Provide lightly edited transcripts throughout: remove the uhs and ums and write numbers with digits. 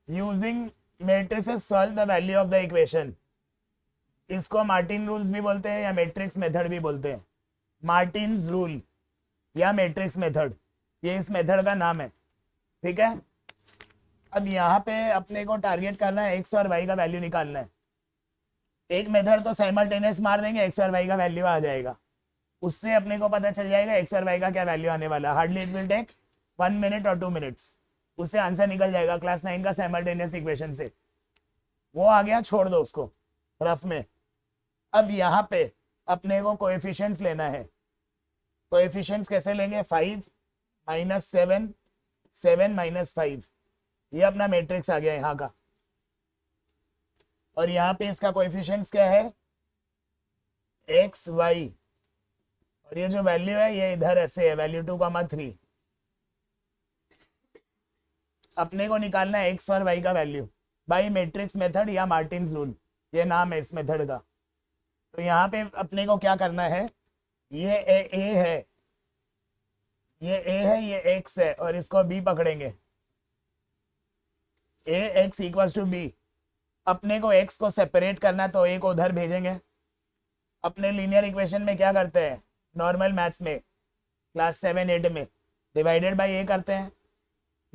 Using matrices solve the value of the equation. इसको Martin rules भी बोलते हैं या मैट्रिक्स मेथड भी बोलते हैं। मार्टिन्स रूल या मैट्रिक्स मेथड, ये इस मेथड का नाम है। ठीक है, अब यहाँ पे अपने को टारगेट करना है एक्स और वाई का वैल्यू निकालना है। एक मेथड तो साइमल्टेनियस मार देंगे, एक्स और वाई का वैल्यू आ जाएगा, उससे अपने को पता चल जाएगा एक्स और वाई का क्या वैल्यू आने वाला। Hardly it will take 1 minute और 2 मिनट्स, उससे आंसर निकल जाएगा क्लास 9 का साइमल्टेनियस इक्वेशन से। वो आ गया, छोड़ दो उसको रफ में। अब यहाँ पे अपने को कोएफिशिएंट्स लेना है। कोएफिशिएंट्स कैसे लेंगे? 5 - 7, 7 - 5, ये अपना मैट्रिक्स आ गया यहाँ का। और यहाँ पे इसका कोएफिशिएंट्स क्या है? एक्स वाई, और ये जो वैल्यू है ये इधर ऐसे है, वैल्यू 2,3। अपने को निकालना है एक्स और वाई का वैल्यू बाई मैट्रिक्स मेथड या मार्टिन्स रूल, ये नाम है इस मेथड का। तो यहाँ पे अपने को क्या करना है, ये ए है, ये ए है, ये एक्स है, और इसको बी पकड़ेंगे। ए एक्स इक्वल्स टू बी। अपने को एक्स को सेपरेट करना है तो ए को उधर भेजेंगे। अपने लीनियर इक्वेशन में क्या करते हैं, नॉर्मल मैथ्स में क्लास 7 8 में डिवाइडेड बाई ए करते हैं।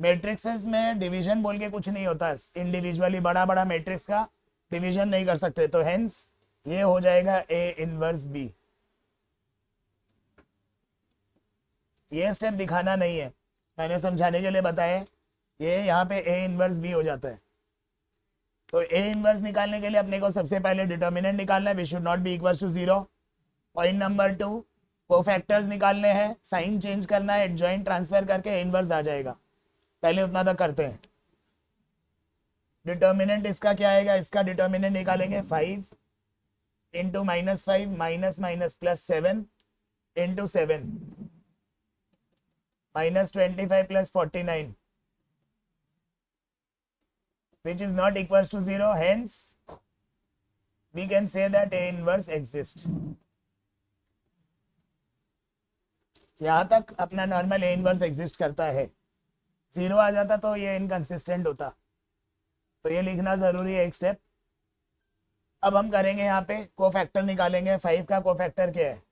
मैट्रिक्सेस में डिवीजन बोल के कुछ नहीं होता, इंडिविजुअली बड़ा बड़ा मैट्रिक्स का डिवीजन नहीं कर सकते, तो हेंस ये हो जाएगा ए इनवर्स बी। ये स्टेप दिखाना नहीं है, मैंने समझाने के लिए बताया। ये यहाँ पे ए इनवर्स बी हो जाता है। तो ए इनवर्स निकालने के लिए अपने को सबसे पहले डिटर्मिनेंट निकालना है, we should not be equal to 0। Point number 2, cofactors निकालने हैं, साइन चेंज करना है, एडजॉइंट ट्रांसफर करके ए इनवर्स आ जाएगा। पहले उतना तक करते हैं। डिटर्मिनेंट इसका क्या आएगा, इसका डिटर्मिनेंट निकालेंगे 5 into -5 minus minus +7 into 7 -25 + 49 which is not equals to 0, hence we can say that A inverse exists। यहां तक अपना नॉर्मल A इनवर्स एग्जिस्ट करता है। 0 आ जाता तो ये इनकंसिस्टेंट होता, तो ये लिखना जरूरी है एक स्टेप। अब हम करेंगे यहाँ पे कोफैक्टर निकालेंगे। 5 का कोफैक्टर क्या है?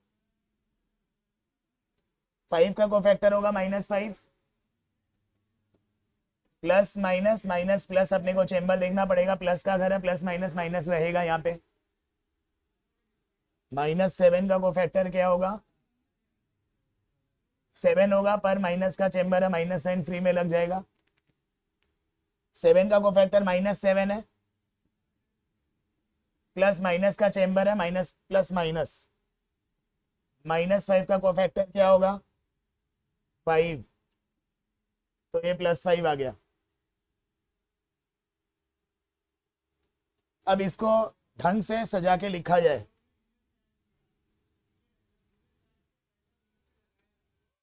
5 का कोफैक्टर होगा -5, प्लस माइनस माइनस प्लस, अपने को चेंबर देखना पड़ेगा, प्लस का घर है, प्लस माइनस माइनस रहेगा यहाँ पे। -7 का कोफैक्टर क्या होगा? 7 होगा, पर माइनस का चेंबर है, माइनस साइन फ्री में लग जाएगा। 7 का कोफैक्टर -7 है, प्लस माइनस का चेंबर है, माइनस प्लस माइनस। -5 का कोफैक्टर क्या होगा? 5, तो ये +5 आ गया। अब इसको ढंग से सजा के लिखा जाए।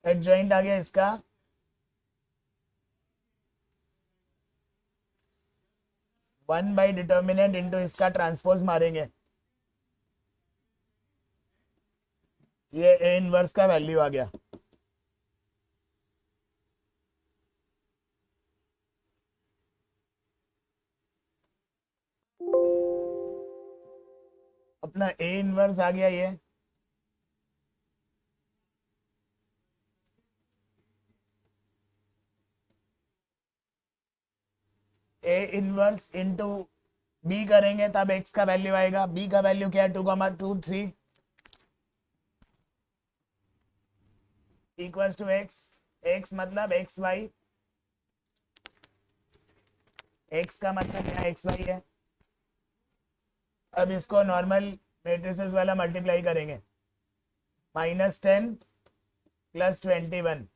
एडजॉइंट आ गया इसका, वन बाई डिटर्मिनेंट इंटू इसका ट्रांसपोज मारेंगे, ये ए इनवर्स का वैल्यू आ गया। अपना ए इनवर्स आ गया ये। ए इनवर्स इंटू बी करेंगे तब एक्स का वैल्यू आएगा। बी का वैल्यू क्या है? 2,2 3 इक्वल्स टू एक्स। एक्स मतलब एक्स वाई, एक्स का मतलब यहाँ एक्स वाई है। अब इसको नॉर्मल मैट्रिसेस वाला मल्टीप्लाई करेंगे, -10 + 21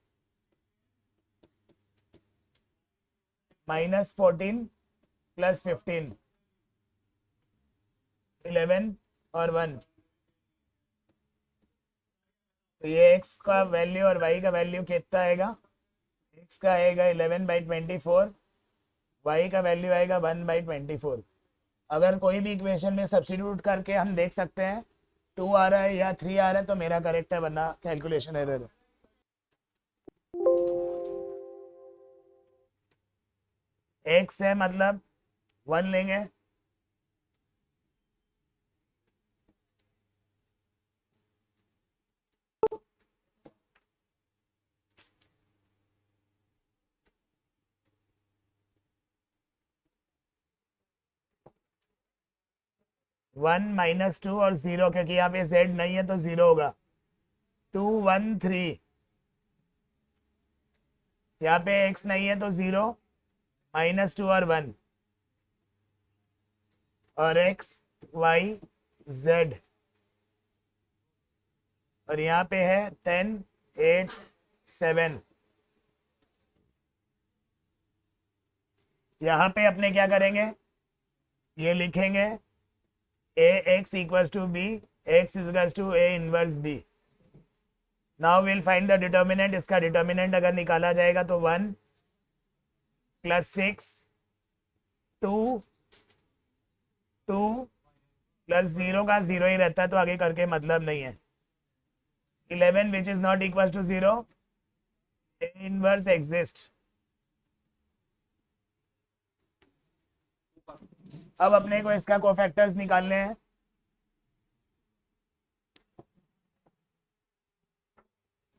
-14 + 15 11 और 1, तो ये x का वैल्यू और y का वैल्यू कितना आएगा? x का आएगा 11/24, y का वैल्यू आएगा 1/24। अगर कोई भी इक्वेशन में सब्स्टिट्यूट करके हम देख सकते हैं 2 आ रहा है या 3 आ रहा है तो मेरा करेक्ट है, वरना कैलकुलेशन एरर है। x है मतलब 1 लेंगे, वन माइनस टू और जीरो, क्योंकि यहाँ पे z नहीं है तो जीरो होगा। 2 1 3, यहाँ पे x नहीं है तो जीरो, माइनस टू और 1, और x y z, और यहाँ पे है 10 8 7। यहाँ पे अपने क्या करेंगे, ये लिखेंगे A X equal to B, X equal to A inverse B. Now will find the determinant. इसका डिटर्मिनेंट अगर निकाला जाएगा तो 1 प्लस 6 2 2 प्लस 0 का 0 ही रहता है, तो आगे करके मतलब नहीं है। 11 which is not equal to 0, A inverse exist. अब अपने को इसका कोफैक्टर्स निकालने हैं।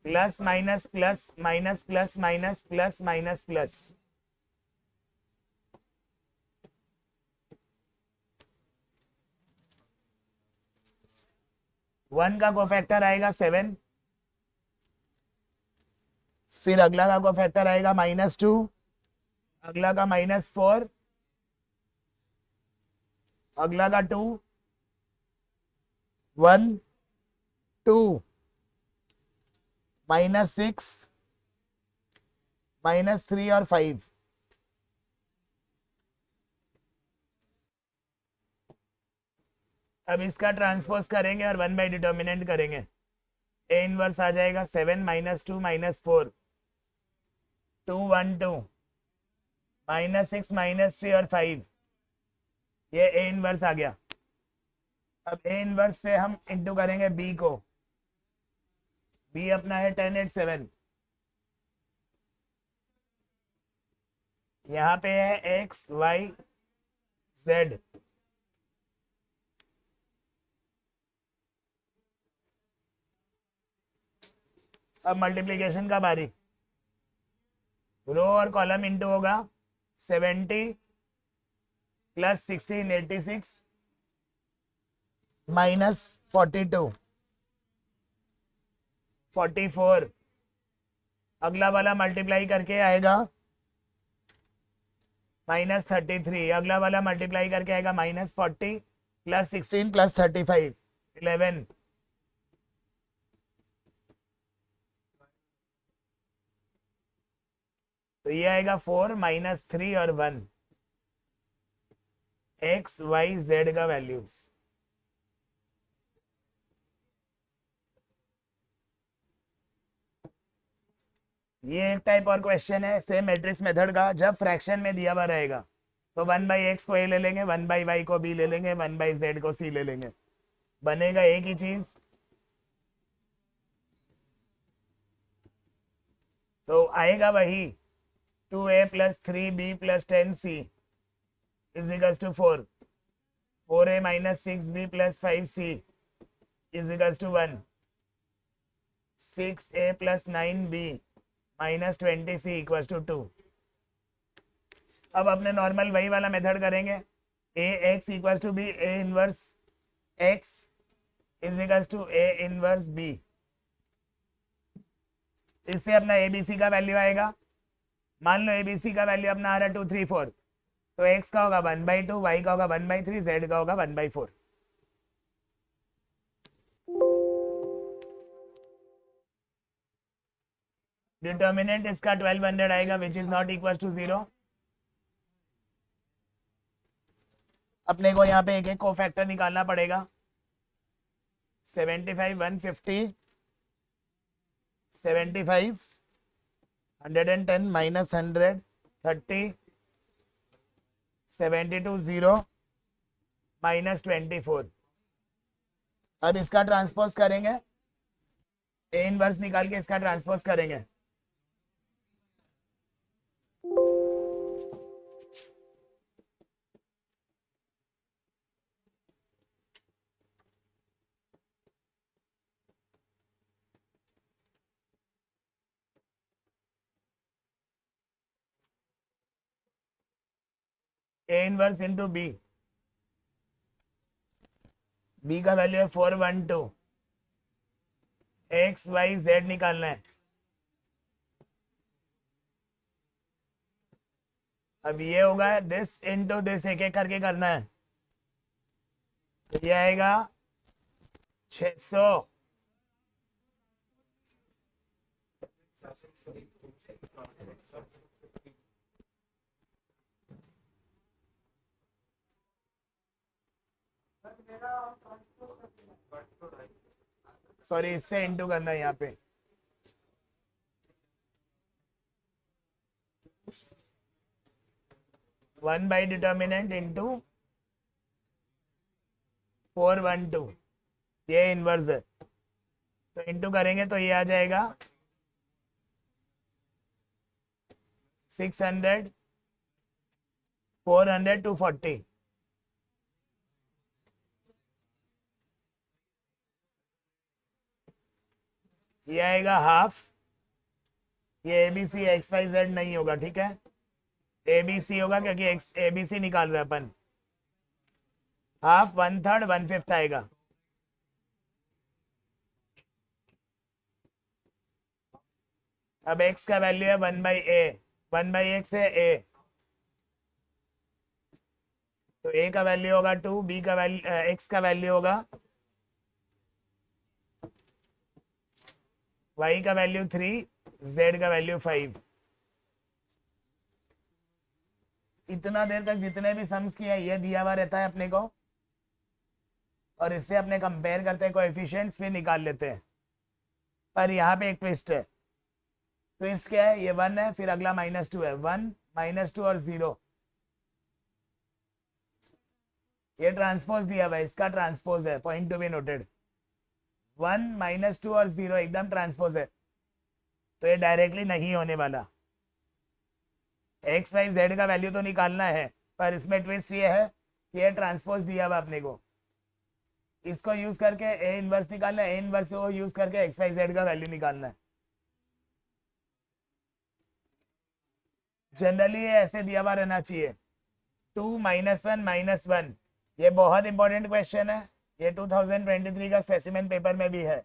Plus minus plus minus plus minus plus minus plus, one का कोफैक्टर आएगा 7, फिर अगला का कोफैक्टर आएगा -2, अगला का -4, अगला का 2 1 2 -6 -3 और 5। अब इसका ट्रांसपोज करेंगे और 1 बाई डिटर्मिनेंट करेंगे। ए इनवर्स आ जाएगा 7 -2 -4 2 1 2 -6 -3 और 5, ये ए इनवर्स आ गया। अब ए इनवर्स से हम इंटू करेंगे बी को, बी अपना है 10 8 7, यहाँ पे है एक्स वाई जेड, अब मल्टीप्लीकेशन का बारी, रो और कॉलम इंटू होगा 70 प्लस 16 86 माइनस 42 44, अगला वाला मल्टीप्लाई करके आएगा -33, अगला वाला मल्टीप्लाई करके आएगा -40 प्लस 16 प्लस 35 11, तो ये आएगा 4 -3 और 1, एक्स वाई जेड का वैल्यूज। ये एक टाइप और क्वेश्चन है सेम मैट्रिक्स मेथड का, जब फ्रैक्शन में दिया हुआ रहेगा तो 1 बाई एक्स को ए ले लेंगे, 1 बाई वाई को बी ले लेंगे, 1 बाई जेड को सी ले लेंगे, बनेगा एक ही चीज। तो आएगा वही 2a plus 3b plus 10c is equals to 4, 4a minus 6b plus 5c is equals to 1, 6a plus 9b minus 20c equals to 2। अब अपने नॉर्मल वही वाला मेथड करेंगे, A X equals to B, A inverse X is equals to A inverse B. इससे अपना ABC का value आएगा, मान लो एबीसी का वैल्यू अपना आ रहा है 2 3 4, तो एक्स का होगा 1/2, वाई का होगा 1/3, जेड का होगा 1/4। डिटर्मिनेंट इसका 1200 आएगा which is not equal to 0। अपने को यहाँ पे एक एक कोफैक्टर निकालना पड़ेगा, 75 150 75 110 माइनस 100 30 72 0 माइनस 24। अब इसका ट्रांसपोज करेंगे, ए इनवर्स निकाल के इसका ट्रांसपोज करेंगे। A inverse into B, B का वैल्यू है 412, एक्स वाई जेड निकालना है। अब ये होगा दिस इंटू दिस, एक एक करके करना है। तो ये आएगा 600, सॉरी इससे इंटू करना है यहाँ पे। वन बाई डिटर्मिनेंट इंटू 412, ये इनवर्स है। तो इंटू करेंगे तो ये आ जाएगा 600, 400 240, ये आएगा हाफ। ये A B C X Y Z नहीं होगा, ठीक है, ए बी सी होगा क्योंकि एक्स ए बी सी निकाल रहे हैं अपन। हाफ, 1/3, 1/5 आएगा। अब x का वैल्यू है 1/a, 1/x है a, तो a का वैल्यू होगा 2, b का वैल्यू x का वैल्यू होगा, y का वैल्यू 3, z का वैल्यू 5। इतना देर तक जितने भी सम्स किया ये दिया हुआ रहता है अपने को, और इससे अपने कंपेयर करते हैं कोएफिशिएंट्स, फिर निकाल लेते हैं। पर यहाँ पे एक ट्विस्ट है। ट्विस्ट क्या है? ये 1 है, फिर अगला -2 है, 1 -2 और 0, ये ट्रांसपोज दिया हुआ है, इसका ट्रांसपोज है, पॉइंट टू बी नोटेड। 1 -2 और 0 एकदम ट्रांसपोज है, तो ये डायरेक्टली नहीं होने वाला। एक्स वाई जेड का वैल्यू तो निकालना है, पर इसमें ट्विस्ट ये है कि ये ट्रांसपोज दिया हुआ अपने को, इसको यूज करके ए इनवर्स निकालना है, ए इनवर्स को यूज करके एक्स वाई जेड का वैल्यू निकालना है। जनरली ये ऐसे दिया हुआ रहना चाहिए, 2 -1 -1। ये बहुत इंपॉर्टेंट क्वेश्चन है, ये 2023 का स्पेसिमेन पेपर में भी है,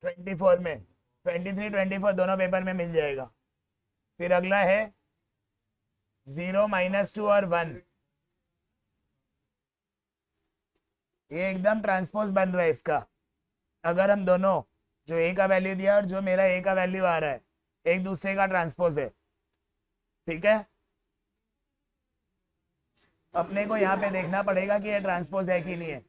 24 में, 23 24 दोनों पेपर में मिल जाएगा। फिर अगला है 0 -2 और 1, ये एकदम ट्रांसपोज बन रहा है इसका। अगर हम दोनों, जो ए का वैल्यू दिया और जो मेरा ए का वैल्यू आ रहा है, एक दूसरे का ट्रांसपोज है, ठीक है। अपने को यहाँ पे देखना पड़ेगा कि ये ट्रांसपोज है कि नहीं है।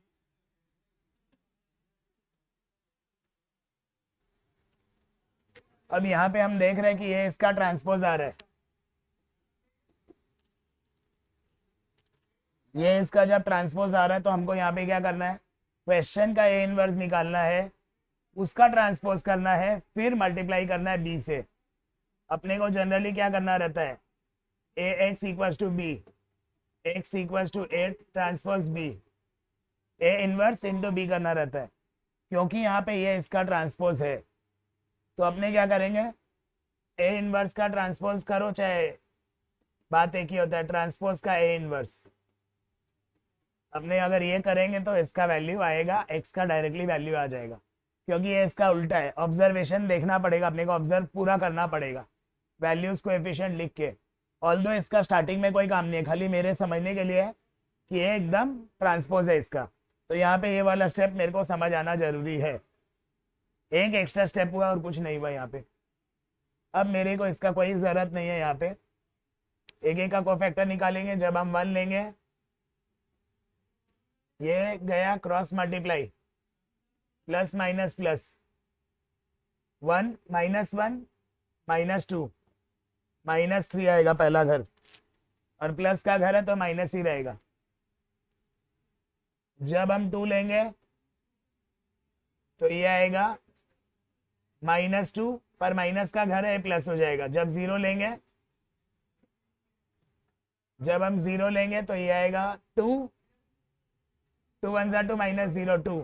अब यहाँ पे हम देख रहे हैं कि ये इसका ट्रांसपोज आ रहा है, ये इसका जब ट्रांसपोज आ रहा है तो हमको यहाँ पे क्या करना है, क्वेश्चन का ए इनवर्स निकालना है, उसका ट्रांसपोज करना है, फिर मल्टीप्लाई करना है बी से। अपने को जनरली क्या करना रहता है, A X equals to B, X equals to A transpose B, A inverse into B करना रहता है, क्योंकि यहाँ पे ये इसका ट्रांसपोज है। तो अपने क्या करेंगे, ए इनवर्स का ट्रांसपोज करो, चाहे बात एक ही होता है, ट्रांसपोज का ए इनवर्स। अपने अगर ये करेंगे तो इसका वैल्यू आएगा, एक्स का डायरेक्टली वैल्यू आ जाएगा, क्योंकि ये इसका उल्टा है। ऑब्जर्वेशन देखना पड़ेगा अपने को, ऑब्जर्व पूरा करना पड़ेगा, वैल्यूज को एफिशिएंट लिख के। ऑल्दो इसका स्टार्टिंग में कोई काम नहीं है, खाली मेरे समझने के लिए है कि ये एकदम ट्रांसपोज है इसका। तो यहाँ पे ये वाला स्टेप मेरे को समझ आना जरूरी है, एक एक्स्ट्रा स्टेप हुआ और कुछ नहीं हुआ यहाँ पे। अब मेरे को इसका कोई जरूरत नहीं है, यहाँ पे एक एक का कोफैक्टर निकालेंगे। जब हम 1 लेंगे, ये गया cross multiply, plus minus plus, 1 -1 -2 -3 आएगा पहला घर, और प्लस का घर है तो माइनस ही रहेगा। जब हम 2 लेंगे तो ये आएगा -2, पर माइनस का घर है प्लस हो जाएगा। जब 0 लेंगे, जब हम 0 लेंगे तो ये आएगा 2, 2 1 2 -0 2।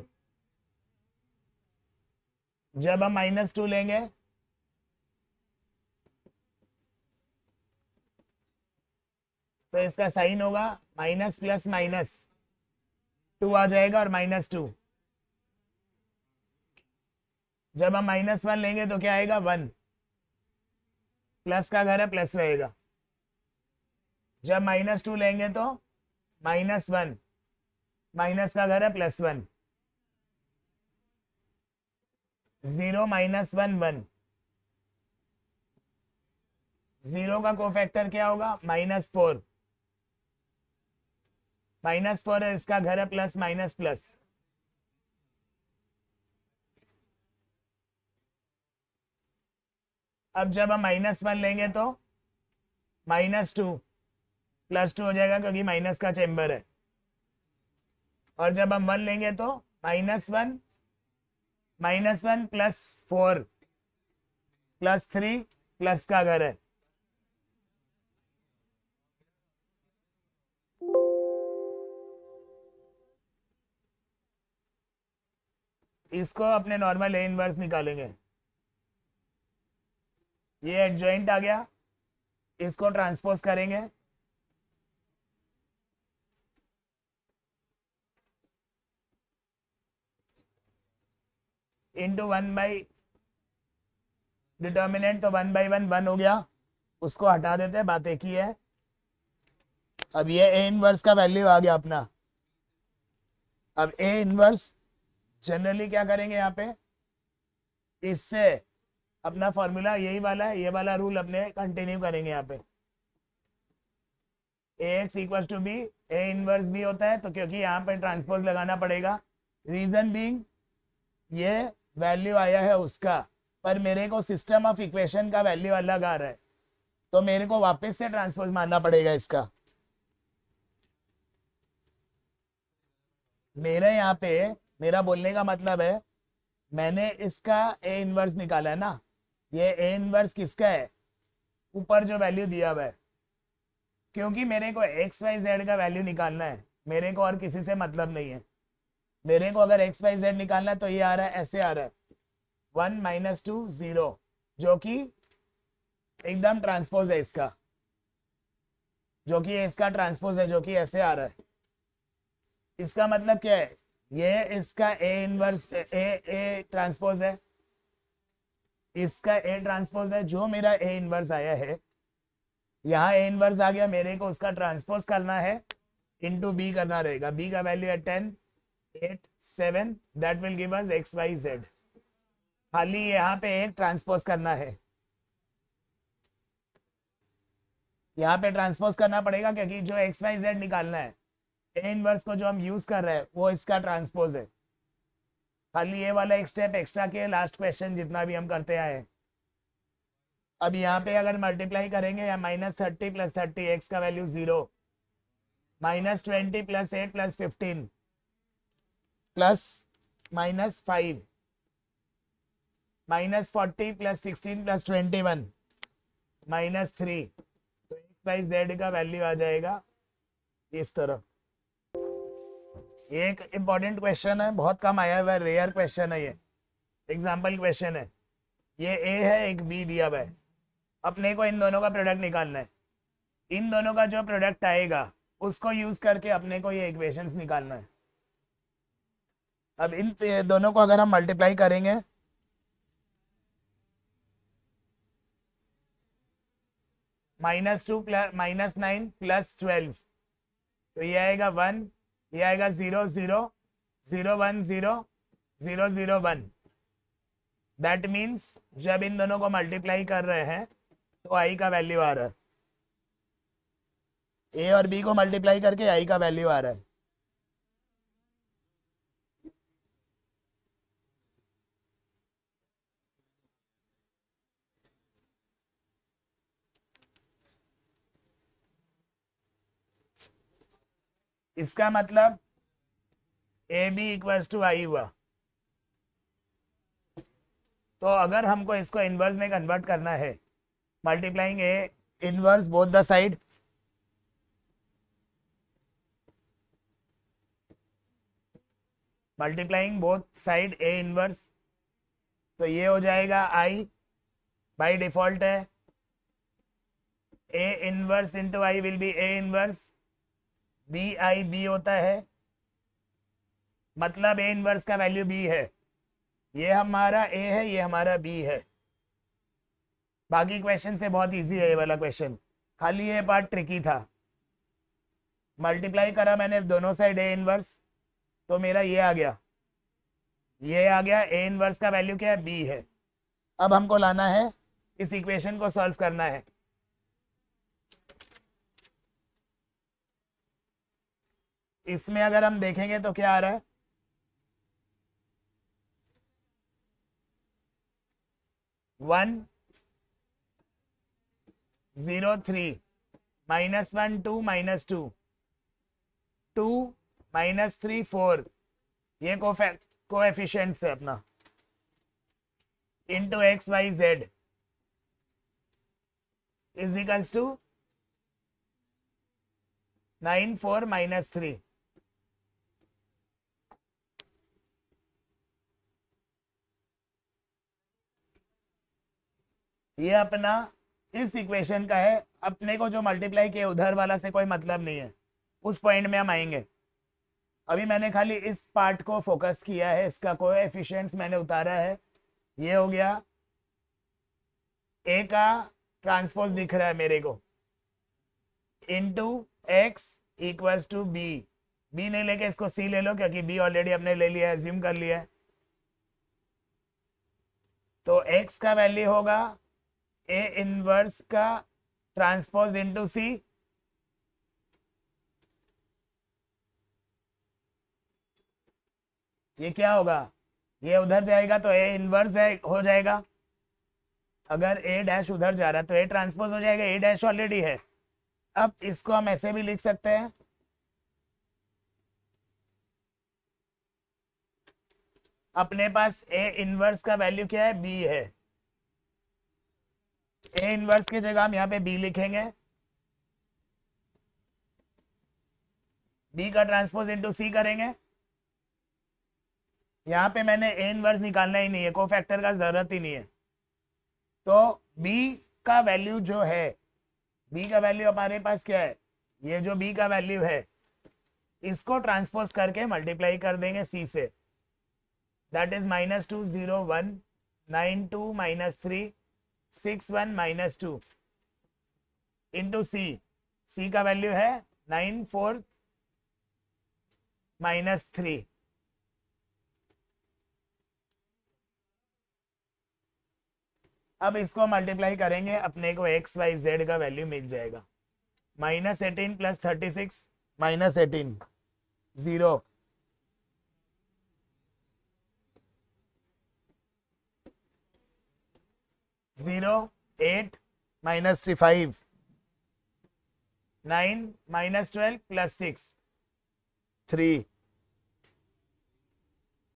जब हम -2 लेंगे तो इसका साइन होगा माइनस प्लस माइनस, 2 आ जाएगा और -2। जब हम -1 लेंगे तो क्या आएगा 1, प्लस का घर है प्लस रहेगा। जब -2 लेंगे तो -1, माइनस का घर है +1, 0 -1 1, 0 का कोफैक्टर क्या होगा -4, -4 है, इसका घर है प्लस माइनस प्लस। अब जब हम -1 लेंगे तो -2 +2 हो जाएगा क्योंकि माइनस का चेंबर है। और जब हम 1 लेंगे तो -1 +4 +3 प्लस का घर है। इसको अपने नॉर्मल ए इनवर्स निकालेंगे। ये एडजॉइंट आ गया, इसको ट्रांसपोज करेंगे, इंटू 1 डिटर्मिनेंट, तो 1/1 1 हो गया, उसको हटा देते हैं, बात एक ही है। अब ये ए इनवर्स का वैल्यू आ गया अपना। अब ए इनवर्स जनरली क्या करेंगे यहाँ पे, इससे अपना फॉर्मूला यही वाला है, ये वाला रूल अपने कंटिन्यू करेंगे यहाँ पे। Ax equal to B, A inverse भी होता है, तो क्योंकि यहाँ पे ट्रांसपोज लगाना पड़ेगा। रीजन बीइंग ये वैल्यू आया है उसका, पर मेरे को सिस्टम ऑफ इक्वेशन का वैल्यू अलग आ रहा है, तो मेरे को वापस से ट्रांसपोज मारना पड़ेगा इसका। मेरे यहाँ पे, मेरा बोलने का मतलब है, मैंने इसका ए इनवर्स निकाला है ना, ये ए इनवर्स किसका है, ऊपर जो वैल्यू दिया हुआ है, क्योंकि मेरे को एक्स वाई जेड का वैल्यू निकालना है, मेरे को और किसी से मतलब नहीं है। मेरे को अगर एक्स वाई जेड निकालना है तो ये आ रहा है, ऐसे आ रहा है 1 - 2 0, जो कि एकदम ट्रांसपोज है इसका, जो कि इसका ट्रांसपोज है, जो कि ऐसे आ रहा है। इसका मतलब क्या है, ये इसका ए इनवर्स ए ट्रांसपोज है, इसका ए ट्रांसपोज है, जो मेरा ए इनवर्स आया है, यहाँ ए इनवर्स आ गया, मेरे को उसका ट्रांसपोज करना है, इनटू बी करना रहेगा। बी का वैल्यू है 10 8 7, that will give us X Y Z. खाली यहाँ पे एक ट्रांसपोज करना है, यहाँ पे ट्रांसपोज करना पड़ेगा, क्योंकि जो एक्स वाई जेड निकालना है, ए इनवर्स को जो हम यूज कर रहे हैं वो इसका ट्रांसपोज है। खाली ये वाला एक स्टेप एक्स्ट्रा के लास्ट क्वेश्चन जितना भी हम करते आए। अब यहाँ पे अगर मल्टीप्लाई करेंगे, या -30 + 30, एक्स का वैल्यू 0, -20 + 8 + 15 प्लस -5, -40 + 16 + 21 -3, तो एक्स वाई जेड का वैल्यू आ जाएगा इस तरह। एक इंपॉर्टेंट क्वेश्चन है, बहुत कम आया हुआ है, रेयर क्वेश्चन है ये, एग्जाम्पल क्वेश्चन है। ये ए है, एक बी दिया हुआ है, अपने को इन दोनों का प्रोडक्ट निकालना है। इन दोनों का जो प्रोडक्ट आएगा उसको यूज करके अपने को ये इक्वेशंस निकालना है। अब इन दोनों को अगर हम मल्टीप्लाई करेंगे, -2 -9 + 12, तो ये आएगा 1, ये आएगा 0 0 0 1 0 0 0 1। दैट मीन्स जब इन दोनों को मल्टीप्लाई कर रहे हैं तो आई का वैल्यू आ रहा है, ए और बी को मल्टीप्लाई करके आई का वैल्यू आ रहा है। इसका मतलब ए बी इक्वल्स टू आई हुआ। तो अगर हमको इसको इनवर्स में कन्वर्ट करना है, multiplying A inverse both the side, multiplying both side A inverse, तो ये हो जाएगा आई, बाय डिफॉल्ट है A inverse into I will be A inverse, B I B होता है, मतलब ए इनवर्स का वैल्यू बी है। ये हमारा ए है, ये हमारा बी है। बाकी क्वेश्चन से बहुत इजी है ये वाला क्वेश्चन, खाली ये पार्ट ट्रिकी था। मल्टीप्लाई करा मैंने दोनों साइड ए इनवर्स, तो मेरा ये आ गया, ये आ गया। ए इनवर्स का वैल्यू क्या है, बी है। अब हमको लाना है, इस इक्वेशन को सॉल्व करना है। इसमें अगर हम देखेंगे तो क्या आ रहा है, 1 0 3 -1 2 -2 2 -3 4, ये कोएफिशिएंट्स है अपना, into X Y Z is equals to 9 4 -3। ये अपना इस इक्वेशन का है। अपने को जो मल्टीप्लाई किया उधर वाला से कोई मतलब नहीं है, उस पॉइंट में हम आएंगे। अभी मैंने खाली इस पार्ट को फोकस किया है, इसका कोएफिशिएंट्स मैंने उतारा है। ये हो गया, ए का ट्रांसपोज दिख रहा है मेरे को, into X equals to B. B नहीं लेके इसको सी ले लो, क्योंकि बी ऑलरेडी हमने ले लिया है, एज्यूम कर लिया है। तो एक्स का वैल्यू होगा ए इनवर्स का ट्रांसपोज इंटू सी, ये क्या होगा, ये उधर जाएगा तो ए इनवर्स हो जाएगा। अगर ए डैश उधर जा रहा है तो ए ट्रांसपोज हो जाएगा, ए डैश ऑलरेडी है। अब इसको हम ऐसे भी लिख सकते हैं, अपने पास ए इनवर्स का वैल्यू क्या है, बी है। ए इनवर्स की जगह हम यहाँ पे बी लिखेंगे, बी का ट्रांसपोज इंटू सी करेंगे। यहाँ पे मैंने ए इनवर्स निकालना ही नहीं है, कोफैक्टर का जरूरत ही नहीं है। तो बी का वैल्यू जो है, बी का वैल्यू हमारे पास क्या है, ये जो बी का वैल्यू है, इसको ट्रांसपोज करके मल्टीप्लाई कर देंगे सी से। दैट इज -2 0 1 9 2 -3 6 1 -2 इंटू सी। सी का वैल्यू है 9 4 -3। अब इसको मल्टीप्लाई करेंगे, अपने को एक्स वाई जेड का वैल्यू मिल जाएगा। -18 + 36 -18 0 0 8 -3 5 9 -12 + 6 3